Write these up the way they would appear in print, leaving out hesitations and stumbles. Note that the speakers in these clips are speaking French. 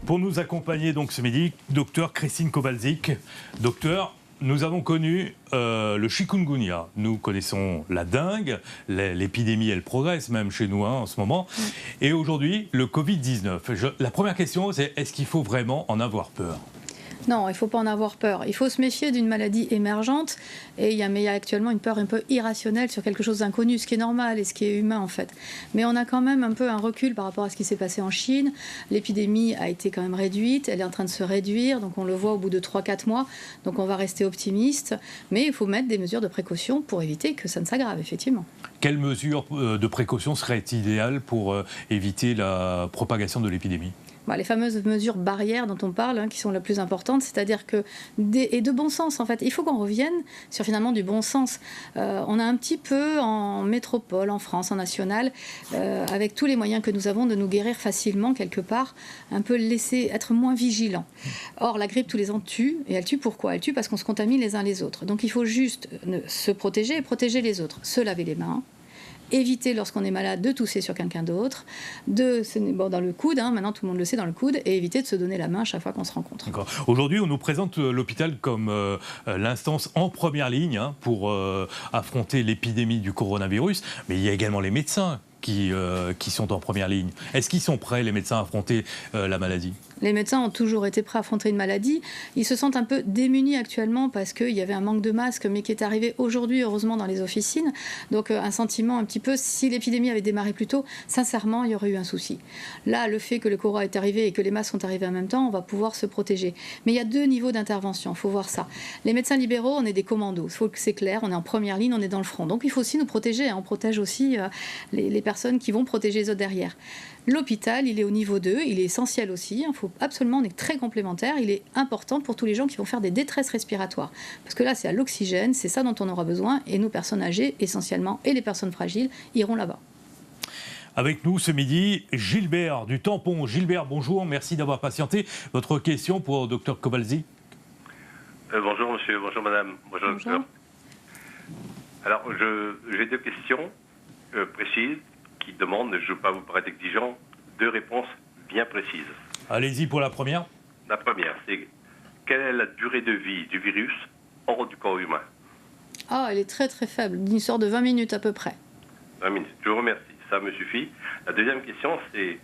Pour nous accompagner donc ce midi, docteur Christine Kowalczyk. Docteur, nous avons connu le chikungunya, nous connaissons la dengue, l'épidémie elle progresse même chez nous en ce moment, et aujourd'hui le Covid-19. La première question c'est est-ce qu'il faut vraiment en avoir peur ? Non, il ne faut pas en avoir peur. Il faut se méfier d'une maladie émergente et il y a actuellement une peur un peu irrationnelle sur quelque chose d'inconnu, ce qui est normal et ce qui est humain en fait. Mais on a quand même un peu un recul par rapport à ce qui s'est passé en Chine. L'épidémie a été quand même réduite, elle est en train de se réduire, donc on le voit au bout de 3-4 mois, donc on va rester optimiste. Mais il faut mettre des mesures de précaution pour éviter que ça ne s'aggrave, effectivement. Quelles mesures de précaution seraient idéales pour éviter la propagation de l'épidémie ? Les fameuses mesures barrières dont on parle, qui sont les plus importantes, c'est-à-dire que, et de bon sens en fait, il faut qu'on revienne sur finalement du bon sens. On a un petit peu en métropole, en France, en national, avec tous les moyens que nous avons de nous guérir facilement quelque part, un peu laisser être moins vigilants. Or, la grippe tous les ans tue, et elle tue pourquoi ? Elle tue parce qu'on se contamine les uns les autres. Donc il faut juste se protéger et protéger les autres. Se laver les mains. Éviter lorsqu'on est malade de tousser sur quelqu'un d'autre, dans le coude, maintenant tout le monde le sait, dans le coude, et éviter de se donner la main à chaque fois qu'on se rencontre. D'accord. Aujourd'hui, on nous présente l'hôpital comme l'instance en première ligne pour affronter l'épidémie du coronavirus, mais il y a également les médecins qui sont en première ligne. Est-ce qu'ils sont prêts, les médecins, à affronter la maladie ? Les médecins ont toujours été prêts à affronter une maladie. Ils se sentent un peu démunis actuellement parce qu'il y avait un manque de masques, mais qui est arrivé aujourd'hui, heureusement, dans les officines. Donc un sentiment un petit peu, si l'épidémie avait démarré plus tôt, sincèrement, il y aurait eu un souci. Là, le fait que le corona est arrivé et que les masques sont arrivés en même temps, on va pouvoir se protéger. Mais il y a 2 niveaux d'intervention, il faut voir ça. Les médecins libéraux, on est des commandos, il faut que c'est clair, on est en première ligne, on est dans le front. Donc il faut aussi nous protéger, on protège aussi les personnes qui vont protéger les autres derrière. L'hôpital, il est au niveau 2, il est essentiel aussi, on est très complémentaires, il est important pour tous les gens qui vont faire des détresses respiratoires. Parce que là, c'est à l'oxygène, c'est ça dont on aura besoin, et nous, personnes âgées, essentiellement, et les personnes fragiles, iront là-bas. Avec nous ce midi, Gilbert du Tampon. Gilbert, bonjour, merci d'avoir patienté. Votre question pour Dr Kowalczyk. Bonjour monsieur, bonjour madame, bonjour docteur. Alors, j'ai 2 questions précises qui demandent, je ne veux pas vous paraître exigeant, 2 réponses bien précises. Allez-y pour la première. La première, c'est quelle est la durée de vie du virus hors du corps humain ? Elle est très très faible, une sorte de 20 minutes à peu près. 20 minutes, je vous remercie, ça me suffit. La deuxième question, c'est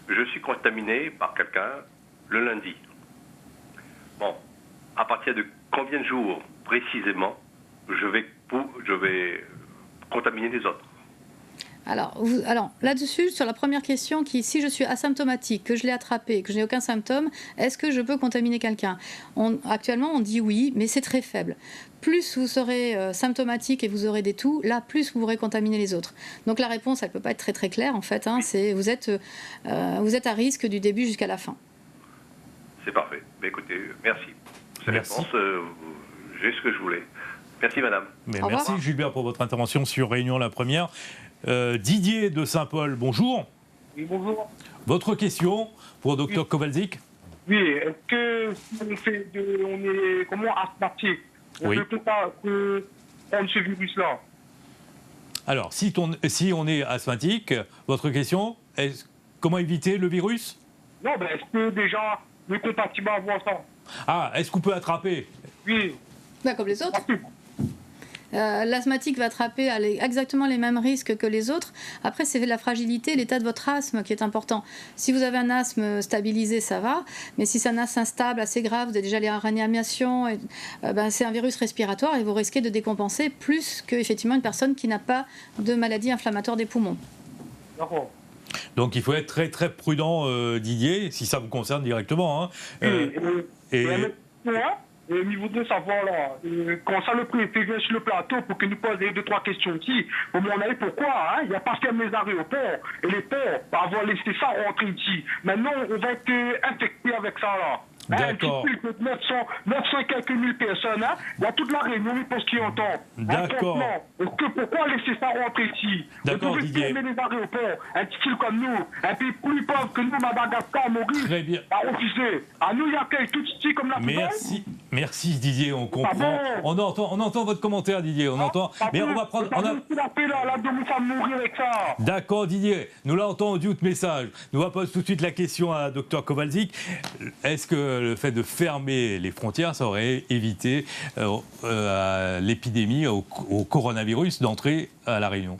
je suis contaminé par quelqu'un le lundi. Bon, à partir de combien de jours précisément je vais contaminer les autres ? Alors là-dessus, sur la première question, si je suis asymptomatique, que je l'ai attrapé, que je n'ai aucun symptôme, est-ce que je peux contaminer quelqu'un ? Actuellement, on dit oui, mais c'est très faible. Plus vous serez symptomatique et vous aurez des toux, là, plus vous pourrez contaminer les autres. Donc la réponse, elle ne peut pas être très très claire, en fait. C'est vous êtes à risque du début jusqu'à la fin. C'est parfait. Écoutez, merci. Pour cette réponse, j'ai ce que je voulais. Merci madame. Merci Gilbert pour votre intervention sur Réunion la première. Didier de Saint-Paul, bonjour. Oui, bonjour. Votre question pour Dr Kowalczyk. Oui, est-ce que si on est comment asthmatique, on ne peut pas prendre ce virus-là ? Alors, si on est asthmatique, votre question, comment éviter le virus ? Non, est-ce que déjà, on est compatible à avoir ça ? Est-ce qu'on peut attraper ? Oui. Comme les autres. L'asthmatique va attraper exactement les mêmes risques que les autres. Après, c'est la fragilité, l'état de votre asthme qui est important. Si vous avez un asthme stabilisé, ça va. Mais si c'est un asthme instable, assez grave, vous avez déjà les réanimations, c'est un virus respiratoire et vous risquez de décompenser plus qu'effectivement une personne qui n'a pas de maladie inflammatoire des poumons. D'accord. Donc il faut être très très prudent, Didier, si ça vous concerne directement. Et au niveau de savoir, là, quand ça le préfet vient sur le plateau pour qu'il nous pose 2-3 questions aussi, pour mon avis, pourquoi il n'y a pas fermé les aéroports et les ports pour avoir laissé ça rentrer ici. Maintenant, on va être infecté avec ça, là. D'accord. 900 et quelques mille personnes, il y a toute la Réunion, je pense qu'ils entendent. D'accord. Pourquoi laisser ça rentrer ici ? D'accord, Didier. On devait fermer les aéroports, un petit île comme nous, un pays plus pauvre que nous, Madagascar, Maurice, Très bien. à refuser. À nous, il y a tout ici comme la Merci. Merci Didier, on comprend. On entend votre commentaire Didier, on entend. Mais on va prendre. D'accord Didier, nous l'avons entendu votre message. Nous allons poser tout de suite la question à Dr Kowalczyk. Est-ce que le fait de fermer les frontières, ça aurait évité l'épidémie, au coronavirus, d'entrer à La Réunion ?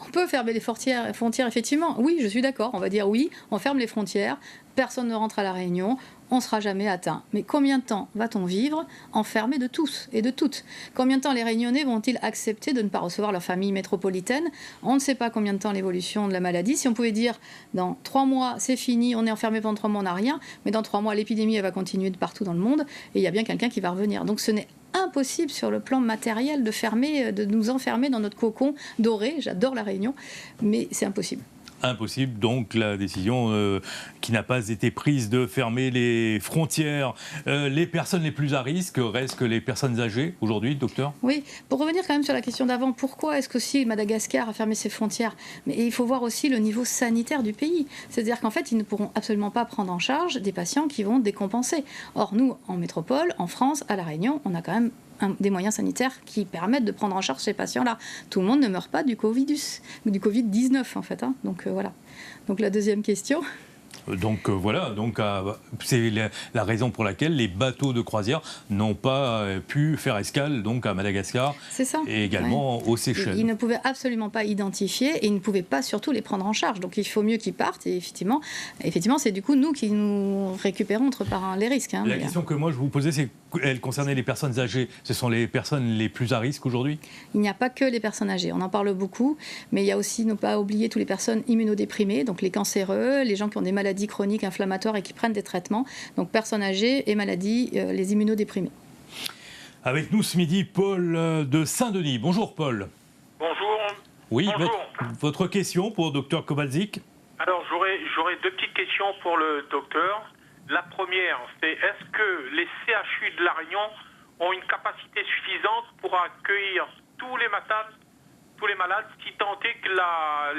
On peut fermer les frontières, effectivement. Oui, je suis d'accord. On va dire oui, on ferme les frontières. Personne ne rentre à La Réunion. On ne sera jamais atteint. Mais combien de temps va-t-on vivre enfermé de tous et de toutes ? Combien de temps les Réunionnais vont-ils accepter de ne pas recevoir leur famille métropolitaine ? On ne sait pas combien de temps l'évolution de la maladie. Si on pouvait dire dans 3 mois, c'est fini, on est enfermé pendant 3 mois, on n'a rien. Mais dans 3 mois, l'épidémie elle va continuer de partout dans le monde et il y a bien quelqu'un qui va revenir. Donc ce n'est impossible sur le plan matériel de nous enfermer dans notre cocon doré. J'adore la Réunion, mais c'est impossible. Impossible, donc la décision qui n'a pas été prise de fermer les frontières. Les personnes les plus à risque restent que les personnes âgées aujourd'hui, docteur ? Oui, pour revenir quand même sur la question d'avant, pourquoi est-ce qu'aussi Madagascar a fermé ses frontières ? Mais il faut voir aussi le niveau sanitaire du pays. C'est-à-dire qu'en fait, ils ne pourront absolument pas prendre en charge des patients qui vont décompenser. Or, nous, en métropole, en France, à La Réunion, on a quand même des moyens sanitaires qui permettent de prendre en charge ces patients-là. Tout le monde ne meurt pas du Covid-19 en fait. Donc voilà. Donc la deuxième question. Donc voilà, c'est la raison pour laquelle les bateaux de croisière n'ont pas pu faire escale donc à Madagascar. C'est ça. Et également aux Seychelles. Ils ne pouvaient absolument pas identifier et ils ne pouvaient pas surtout les prendre en charge. Donc il faut mieux qu'ils partent et effectivement c'est du coup nous qui nous récupérons les risques. La question que moi je vous posais, elle concernait les personnes âgées. Ce sont les personnes les plus à risque aujourd'hui ? Il n'y a pas que les personnes âgées. On en parle beaucoup, mais il y a aussi, ne pas oublier, toutes les personnes immunodéprimées, donc les cancéreux, les gens qui ont des maladies chroniques inflammatoires et qui prennent des traitements. Donc personnes âgées et maladies, les immunodéprimés. Avec nous ce midi, Paul de Saint-Denis. Bonjour Paul. Bonjour. Oui, Bonjour. Votre question pour Dr Kowalczyk ? Alors j'aurais 2 petites questions pour le docteur. La première, c'est est-ce que les CHU de La Réunion ont une capacité suffisante pour accueillir tous les malades si tant est que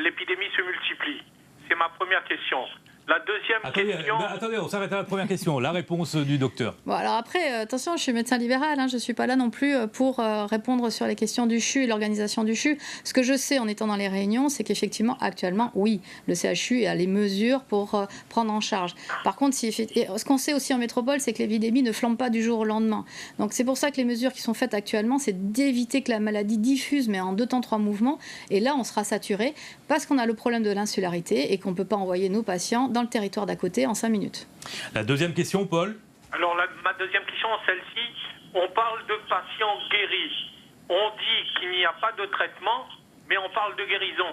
l'épidémie se multiplie ? C'est ma première question. La deuxième question... Attendez, on s'arrête à la première question. La réponse du docteur. Bon, alors après, attention, je suis médecin libéral, je ne suis pas là non plus pour répondre sur les questions du CHU et l'organisation du CHU. Ce que je sais en étant dans les réunions, c'est qu'effectivement, actuellement, oui, le CHU a les mesures pour prendre en charge. Par contre, ce qu'on sait aussi en métropole, c'est que l'épidémie ne flambe pas du jour au lendemain. Donc c'est pour ça que les mesures qui sont faites actuellement, c'est d'éviter que la maladie diffuse, mais en 2 temps, 3 mouvements. Et là, on sera saturé parce qu'on a le problème de l'insularité et qu'on ne peut pas envoyer nos patients dans le territoire d'à côté en 5 minutes. La deuxième question, Paul. Alors ma deuxième question, celle-ci, on parle de patients guéris. On dit qu'il n'y a pas de traitement, mais on parle de guérison.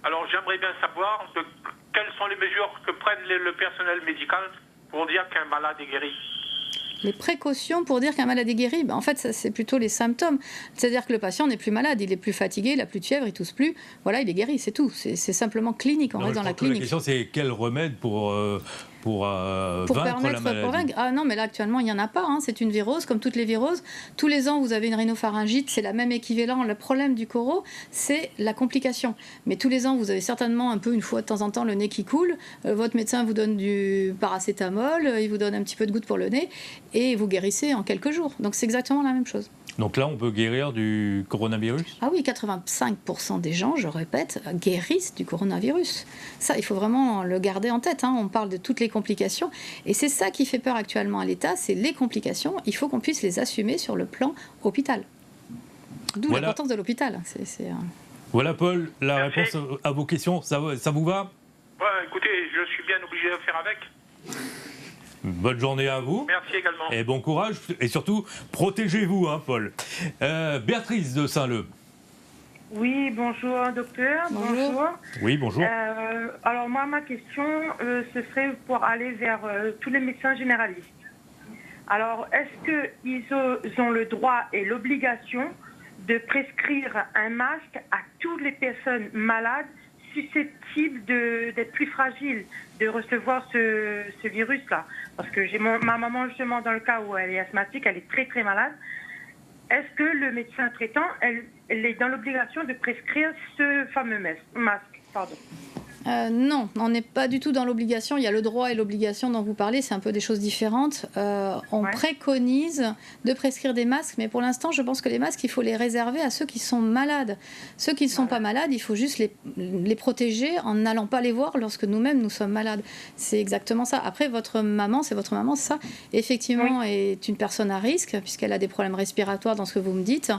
Alors j'aimerais bien savoir quelles sont les mesures que prennent le personnel médical pour dire qu'un malade est guéri. Les précautions pour dire qu'un malade est guéri, en fait, ça, c'est plutôt les symptômes. C'est-à-dire que le patient n'est plus malade, il est plus fatigué, il n'a plus de fièvre, il tousse plus. Voilà, il est guéri, c'est tout. C'est simplement clinique, on reste dans la clinique. La question, c'est quel remède pour vaincre la maladie. Ah non, mais là actuellement il n'y en a pas. C'est une virose, comme toutes les viroses. Tous les ans vous avez une rhinopharyngite, c'est la même équivalent. Le problème du coro, c'est la complication. Mais tous les ans vous avez certainement un peu, une fois de temps en temps, le nez qui coule. Votre médecin vous donne du paracétamol, il vous donne un petit peu de goutte pour le nez et vous guérissez en quelques jours. Donc c'est exactement la même chose. Donc là, on peut guérir du coronavirus ? Ah oui, 85% des gens, je répète, guérissent du coronavirus. Ça, il faut vraiment le garder en tête. On parle de toutes les complications. Et c'est ça qui fait peur actuellement à l'État, c'est les complications. Il faut qu'on puisse les assumer sur le plan hôpital. D'où l'importance de l'hôpital. Voilà, Paul, la réponse à vos questions. Ça vous va ? Ouais, écoutez, je suis bien obligé de faire avec. Bonne journée à vous. Merci également. Et bon courage. Et surtout, protégez-vous, Paul. Béatrice de Saint-Leu. Oui, bonjour, docteur. Bonjour. Oui, bonjour. Alors, moi, ma question, ce serait pour aller vers tous les médecins généralistes. Alors, est-ce qu'ils ont le droit et l'obligation de prescrire un masque à toutes les personnes malades susceptibles d'être plus fragiles de recevoir ce virus-là? Parce que j'ai ma maman, justement, dans le cas où elle est asthmatique, elle est très, très malade. Est-ce que le médecin traitant, elle est dans l'obligation de prescrire ce fameux masque? Pardon. Non, on n'est pas du tout dans l'obligation. Il y a le droit et l'obligation dont vous parlez, c'est un peu des choses différentes. On préconise de prescrire des masques, mais pour l'instant, je pense que les masques, il faut les réserver à ceux qui sont malades. Ceux qui ne sont pas malades, il faut juste les protéger en n'allant pas les voir lorsque nous-mêmes nous sommes malades. C'est exactement ça. Après, votre maman, ça, effectivement, est une personne à risque, puisqu'elle a des problèmes respiratoires dans ce que vous me dites.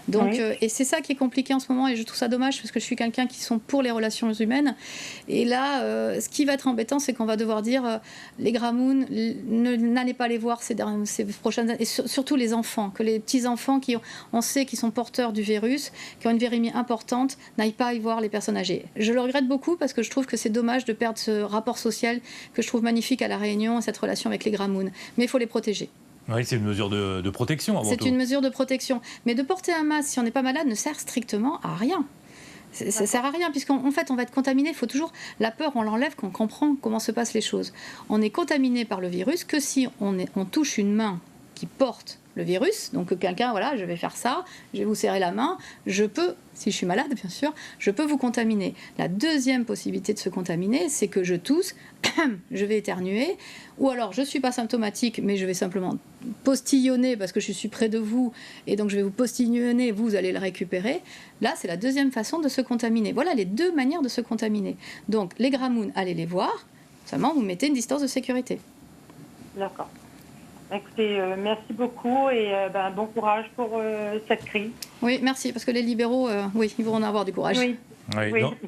Donc, et c'est ça qui est compliqué en ce moment, et je trouve ça dommage, parce que je suis quelqu'un qui sont pour les relations humaines. Et là, ce qui va être embêtant, c'est qu'on va devoir dire les Gramoun, n'allez pas les voir ces prochaines années, et surtout les enfants, que les petits-enfants on sait qui sont porteurs du virus, qui ont une virémie importante, n'aillent pas y voir les personnes âgées. Je le regrette beaucoup parce que je trouve que c'est dommage de perdre ce rapport social que je trouve magnifique à La Réunion, cette relation avec les Gramoun. Mais il faut les protéger. Oui, c'est une mesure de protection avant tout. C'est une mesure de protection. Mais de porter un masque si on n'est pas malade ne sert strictement à rien. Ça sert à rien, puisqu'en fait, on va être contaminé. Il faut toujours... La peur, on l'enlève quand on comprend comment se passent les choses. On est contaminé par le virus que si on touche une main qui porte le virus, donc quelqu'un, voilà, je vais faire ça, je vais vous serrer la main, je peux, si je suis malade bien sûr, je peux vous contaminer. La deuxième possibilité de se contaminer, c'est que je tousse, je vais éternuer, ou alors je ne suis pas symptomatique, mais je vais simplement postillonner parce que je suis près de vous, et donc je vais vous postillonner, vous allez le récupérer. Là, c'est la deuxième façon de se contaminer. Voilà les deux manières de se contaminer. Donc les Gramoun, allez les voir, seulement vous mettez une distance de sécurité. D'accord. Écoutez, merci beaucoup et bon courage pour cette crise. Oui, merci, parce que les libéraux, ils vont en avoir du courage. Oui,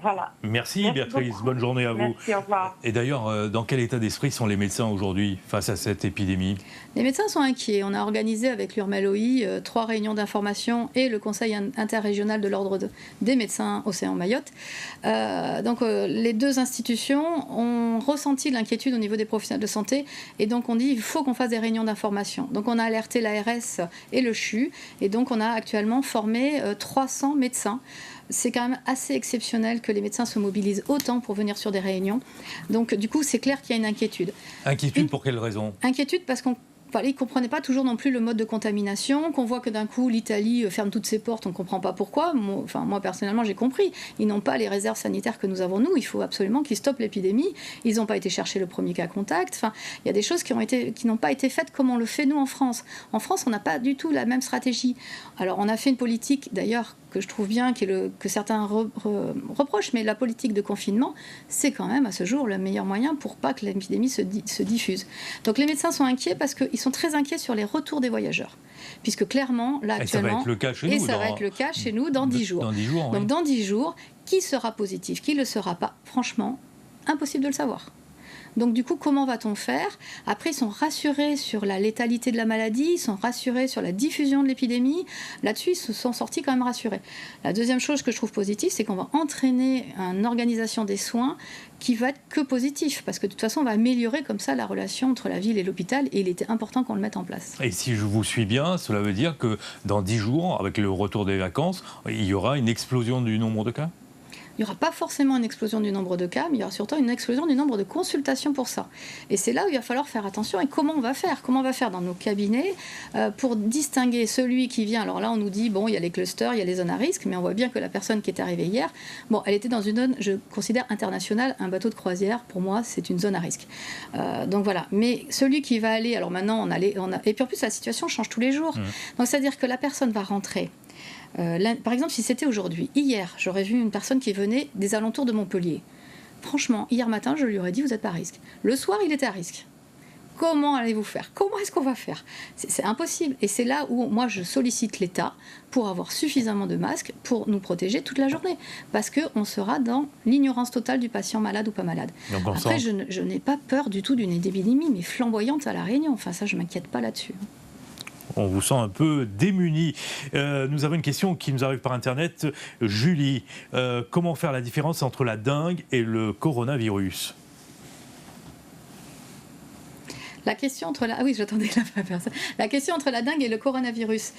voilà. Merci Béatrice, bonne journée à vous. Merci, au revoir. Et d'ailleurs, dans quel état d'esprit sont les médecins aujourd'hui face à cette épidémie ? Les médecins sont inquiets. On a organisé avec l'URMEL-OI 3 réunions d'information et le Conseil interrégional de l'Ordre des médecins Océan Mayotte. Les deux institutions ont ressenti l'inquiétude au niveau des professionnels de santé et donc on dit il faut qu'on fasse des réunions d'information. Donc on a alerté l'ARS et le CHU et donc on a actuellement formé 300 médecins. C'est quand même assez exceptionnel que les médecins se mobilisent autant pour venir sur des réunions. Donc, du coup, c'est clair qu'il y a une inquiétude. Inquiétude pour quelle raison ? Inquiétude parce qu'on ils ne comprenaient pas toujours non plus le mode de contamination, qu'on voit que d'un coup l'Italie ferme toutes ses portes, on ne comprend pas pourquoi. Moi personnellement j'ai compris, ils n'ont pas les réserves sanitaires que nous avons nous, il faut absolument qu'ils stoppent l'épidémie, ils n'ont pas été chercher le premier cas contact, il y a des choses qui n'ont pas été faites comme on le fait nous en France. En France on n'a pas du tout la même stratégie. Alors on a fait une politique d'ailleurs que je trouve bien, que certains reprochent, mais la politique de confinement, c'est quand même à ce jour le meilleur moyen pour pas que l'épidémie se diffuse. Donc les médecins sont inquiets parce qu'ils sont très inquiets sur les retours des voyageurs. Puisque clairement, là actuellement... ça va être le cas chez nous. Ça va être le cas chez nous dans 10 jours. Dans 10 jours, Donc dans 10 jours, qui sera positif, qui ne le sera pas, franchement, impossible de le savoir. Donc du coup, comment va-t-on faire ? Après, ils sont rassurés sur la létalité de la maladie, ils sont rassurés sur la diffusion de l'épidémie. Là-dessus, ils se sont sortis quand même rassurés. La deuxième chose que je trouve positive, c'est qu'on va entraîner une organisation des soins qui va être que positif, parce que de toute façon, on va améliorer comme ça la relation entre la ville et l'hôpital, et il était important qu'on le mette en place. Et si je vous suis bien, cela veut dire que dans 10 jours, avec le retour des vacances, il y aura une explosion du nombre de cas ? Il n'y aura pas forcément une explosion du nombre de cas, mais il y aura surtout une explosion du nombre de consultations pour ça. Et c'est là où il va falloir faire attention. Et comment on va faire ? Comment on va faire dans nos cabinets pour distinguer celui qui vient ? Alors là, on nous dit, bon, il y a les clusters, il y a les zones à risque, mais on voit bien que la personne qui est arrivée hier, bon, elle était dans une zone, je considère internationale, un bateau de croisière, pour moi, c'est une zone à risque. Donc voilà. Mais celui qui va aller, alors maintenant, et puis en plus, la situation change tous les jours. Donc c'est-à-dire que la personne va rentrer. Par exemple, si c'était aujourd'hui, hier, j'aurais vu une personne qui venait des alentours de Montpellier. Franchement, hier matin, je lui aurais dit, vous n'êtes pas à risque. Le soir, il était à risque. Comment allez-vous faire ? Comment est-ce qu'on va faire ? C'est impossible. Et c'est là où moi, je sollicite l'État pour avoir suffisamment de masques pour nous protéger toute la journée. Parce qu'on sera dans l'ignorance totale du patient malade ou pas malade. Après, je n'ai pas peur du tout d'une épidémie, mais flamboyante à La Réunion. Enfin, ça, je ne m'inquiète pas là-dessus. On vous sent un peu démunis. Nous avons une question qui nous arrive par Internet. Julie, comment faire la différence entre la dengue et le coronavirus ? La question entre la... Ah oui, j'attendais la personne. La question entre la dengue et le coronavirus.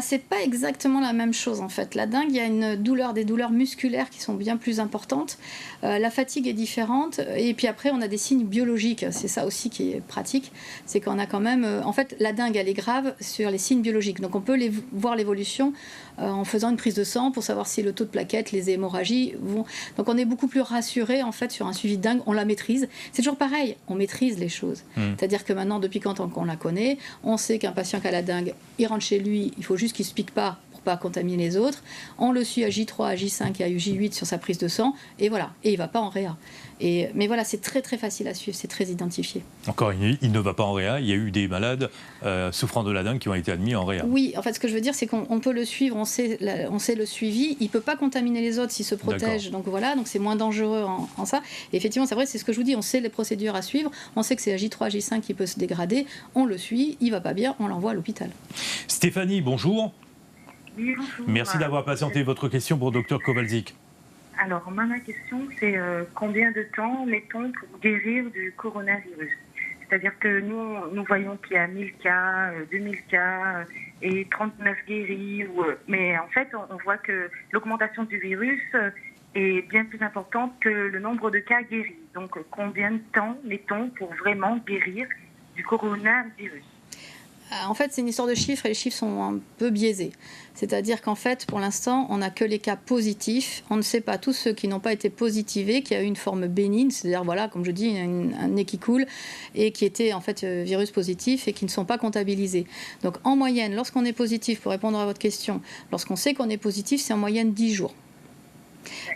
C'est pas exactement la même chose en fait. La dengue, il y a des douleurs musculaires qui sont bien plus importantes. La fatigue est différente. Et puis après, on a des signes biologiques. C'est ça aussi qui est pratique. C'est qu'on a quand même... en fait, la dengue, elle est grave sur les signes biologiques. Donc on peut voir l'évolution en faisant une prise de sang pour savoir si le taux de plaquettes, les hémorragies vont... Donc on est beaucoup plus rassuré en fait sur un suivi de dengue. On la maîtrise. C'est toujours pareil. On maîtrise les choses. C'est-à-dire que maintenant, depuis quand on la connaît, on sait qu'un patient qui a la dengue, il rentre chez lui, il faut juste qu'il ne se pique pas pour pas contaminer les autres. On le suit à J3, à J5 et à J8 sur sa prise de sang, et voilà. Et il ne va pas en réa. Mais voilà, c'est très très facile à suivre, c'est très identifié. Encore une, il ne va pas en réa. Il y a eu des malades souffrant de la dengue qui ont été admis en réa. Oui, en fait, ce que je veux dire, c'est qu'on peut le suivre, on sait le suivi. Il ne peut pas contaminer les autres s'il se protège. Donc voilà, donc c'est moins dangereux en ça. Et effectivement, c'est vrai, c'est ce que je vous dis, on sait les procédures à suivre. On sait que c'est à J3, J5 qui peut se dégrader. On le suit, il ne va pas bien, on l'envoie à l'hôpital. Stéphanie, bonjour. Oui, bonjour. Merci d'avoir patienté votre question pour Dr Kowalczyk. Alors, ma question, c'est combien de temps met-on pour guérir du coronavirus? C'est-à-dire que nous voyons qu'il y a 1000 cas, 2000 cas et 39 guéris. Mais en fait, on voit que l'augmentation du virus est bien plus importante que le nombre de cas guéris. Donc, combien de temps met-on pour vraiment guérir du coronavirus? En fait, c'est une histoire de chiffres et les chiffres sont un peu biaisés. C'est-à-dire qu'en fait, pour l'instant, on n'a que les cas positifs. On ne sait pas tous ceux qui n'ont pas été positivés, qui a eu une forme bénigne, c'est-à-dire, voilà, comme je dis, un nez qui coule, et qui étaient en fait virus positifs et qui ne sont pas comptabilisés. Donc, en moyenne, lorsqu'on est positif, pour répondre à votre question, lorsqu'on sait qu'on est positif, c'est en moyenne 10 jours.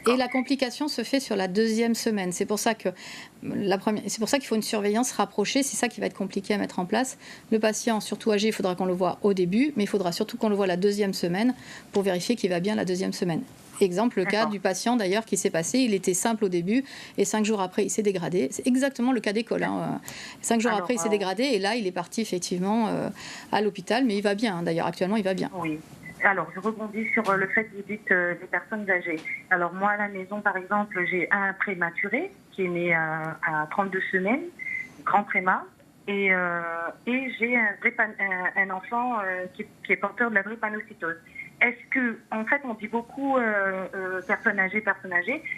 Et la complication se fait sur la 2e semaine. C'est pour ça qu'il faut une surveillance rapprochée. C'est ça qui va être compliqué à mettre en place. Le patient, surtout âgé, il faudra qu'on le voit au début, mais il faudra surtout qu'on le voit la 2e semaine pour vérifier qu'il va bien la 2e semaine. Exemple, le cas du patient d'ailleurs qui s'est passé, il était simple au début et 5 jours après il s'est dégradé. C'est exactement le cas d'école. 5 jours après il s'est dégradé et là il est parti effectivement à l'hôpital, mais il va bien. D'ailleurs actuellement il va bien. Oui. Alors, je rebondis sur le fait que vous dites des personnes âgées. Alors, moi, à la maison, par exemple, j'ai un prématuré qui est né à 32 semaines, grand prémat, et j'ai un enfant qui est porteur de la drépanocytose. Est-ce que, en fait, on dit beaucoup personnes âgées,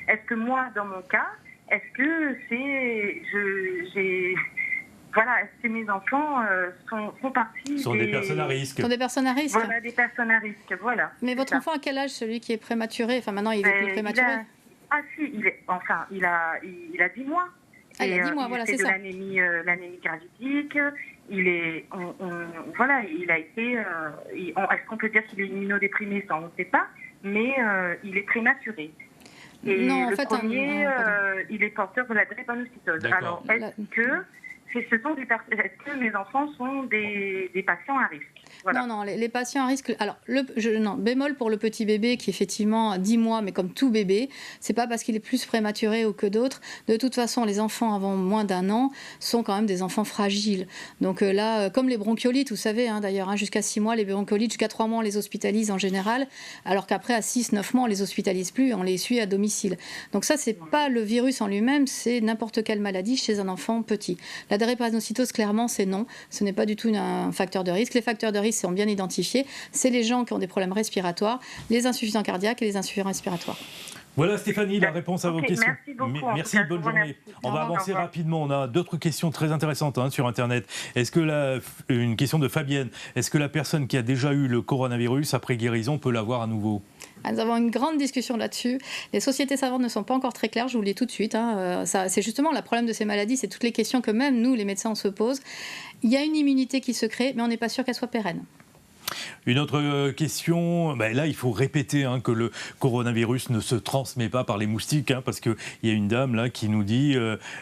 est-ce que moi, dans mon cas, est-ce que voilà, est-ce que mes enfants sont partis sont des personnes à risque. Sont des personnes à risque. Voilà, des personnes à risque, voilà. Mais votre enfant, à quel âge, celui qui est prématuré? Enfin, maintenant, il est plus prématuré. Il a 10 mois. Ah, il a 10 mois, voilà, c'est ça. L'anémie gravidique. Voilà, il a été... est-ce qu'on peut dire qu'il est immunodéprimé? Ça, on ne sait pas. Mais il est prématuré. Et non, en fait, il est porteur de la drépanocytose. Alors, est-ce que mes enfants sont des patients à risque? Voilà. Non, les patients à risque... Alors, bémol pour le petit bébé qui effectivement a 10 mois, mais comme tout bébé, c'est pas parce qu'il est plus prématuré ou que d'autres. De toute façon, les enfants avant moins d'1 an sont quand même des enfants fragiles. Donc là, comme les bronchiolites, vous savez, d'ailleurs, jusqu'à 6 mois, les bronchiolites, jusqu'à 3 mois, on les hospitalise en général, alors qu'après, à 6-9 mois, on les hospitalise plus, on les suit à domicile. Donc ça, c'est pas le virus en lui-même, c'est n'importe quelle maladie chez un enfant petit. La drépanocytose, clairement, c'est non. Ce n'est pas du tout un facteur de risque. Les facteurs de risque sont bien identifiés. C'est les gens qui ont des problèmes respiratoires, les insuffisants cardiaques et les insuffisants respiratoires. Voilà Stéphanie, la réponse à vos questions. Merci beaucoup. Merci, bonne journée. On va avancer rapidement. On a d'autres questions très intéressantes sur Internet. Une question de Fabienne. Est-ce que la personne qui a déjà eu le coronavirus, après guérison, peut l'avoir à nouveau? Nous avons une grande discussion là-dessus. Les sociétés savantes ne sont pas encore très claires, je vous le dis tout de suite. C'est justement le problème de ces maladies, c'est toutes les questions que même nous, les médecins, on se pose. Il y a une immunité qui se crée, mais on n'est pas sûr qu'elle soit pérenne. Une autre question, là il faut répéter que le coronavirus ne se transmet pas par les moustiques, parce qu'il y a une dame là qui nous dit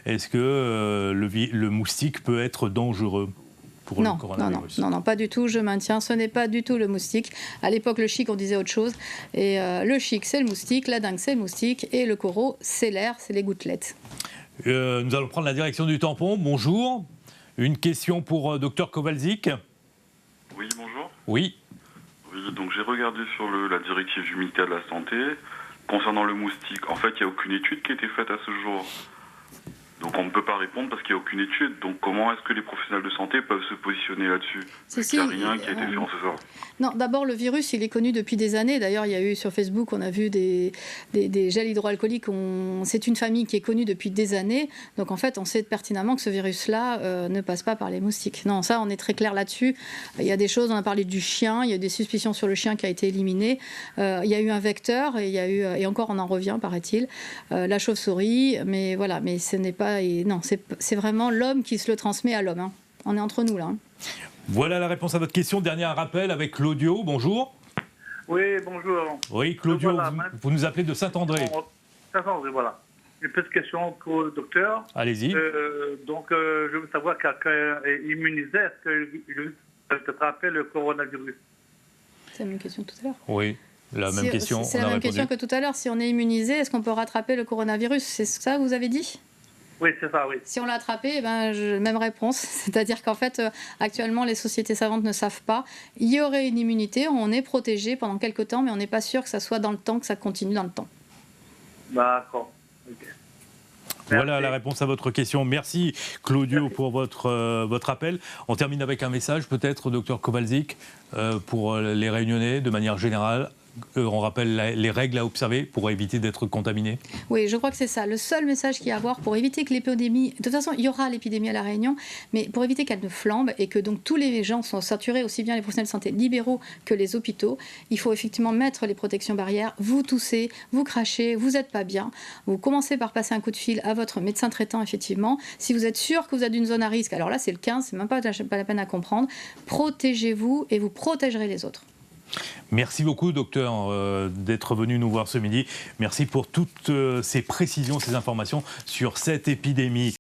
est-ce que le moustique peut être dangereux pour le coronavirus? Non, pas du tout, je maintiens, ce n'est pas du tout le moustique. À l'époque, le chic, on disait autre chose. Et le chic, c'est le moustique, la dengue, c'est le moustique, et le coro, c'est l'air, c'est les gouttelettes. Nous allons prendre la direction du tampon. Bonjour. Une question pour Dr Kowalczyk. Oui, bonjour. Oui. Oui, donc j'ai regardé sur la directive du ministère de la Santé concernant le moustique. En fait, il n'y a aucune étude qui a été faite à ce jour. Donc on ne peut pas répondre parce qu'il n'y a aucune étude. Donc comment est-ce que les professionnels de santé peuvent se positionner là-dessus? Il n'y a rien qui a été fait en ce sens. Non, d'abord, le virus, il est connu depuis des années. D'ailleurs, il y a eu sur Facebook, on a vu des gels hydroalcooliques. C'est une famille qui est connue depuis des années. Donc, en fait, on sait pertinemment que ce virus-là ne passe pas par les moustiques. Non, ça, on est très clair là-dessus. Il y a des choses, on a parlé du chien, il y a des suspicions sur le chien qui a été éliminé. Il y a eu un vecteur, et il y a eu, et encore, on en revient, paraît-il, la chauve-souris. Mais voilà, mais ce n'est pas... Non, c'est vraiment l'homme qui se le transmet à l'homme. Hein. On est entre nous, là. Hein. Voilà la réponse à votre question. Dernier rappel avec Claudio. Bonjour. Oui, bonjour. Oui, Claudio, voilà, vous nous appelez de Saint-André. Saint-André, voilà. Une petite question pour le docteur. Allez-y. Je veux savoir, quelqu'un est immunisé, est-ce que peut attraper le coronavirus? C'est la même question que tout à l'heure. Oui, la même question. C'est la même question que tout à l'heure. Si on est immunisé, est-ce qu'on peut rattraper le coronavirus? C'est ça que vous avez dit? Oui, c'est ça, oui. Si on l'a attrapé, même réponse. C'est-à-dire qu'en fait, actuellement, les sociétés savantes ne savent pas. Il y aurait une immunité, on est protégé pendant quelques temps, mais on n'est pas sûr que ça soit dans le temps, que ça continue dans le temps. D'accord. Okay. Voilà la réponse à votre question. Merci Claudio pour votre appel. On termine avec un message peut-être, docteur Kowalczyk, pour les Réunionnais de manière générale. On rappelle les règles à observer pour éviter d'être contaminé. Oui, je crois que c'est ça. Le seul message qu'il y a à avoir pour éviter que l'épidémie... De toute façon, il y aura l'épidémie à La Réunion, mais pour éviter qu'elle ne flambe et que donc tous les gens soient saturés, aussi bien les professionnels de santé libéraux que les hôpitaux, il faut effectivement mettre les protections barrières. Vous toussez, vous crachez, vous n'êtes pas bien. Vous commencez par passer un coup de fil à votre médecin traitant, effectivement. Si vous êtes sûr que vous êtes d'une zone à risque, alors là, c'est le 15, c'est même pas la peine à comprendre. Protégez-vous et vous protégerez les autres. Merci beaucoup, docteur, d'être venu nous voir ce midi. Merci pour toutes ces précisions, ces informations sur cette épidémie.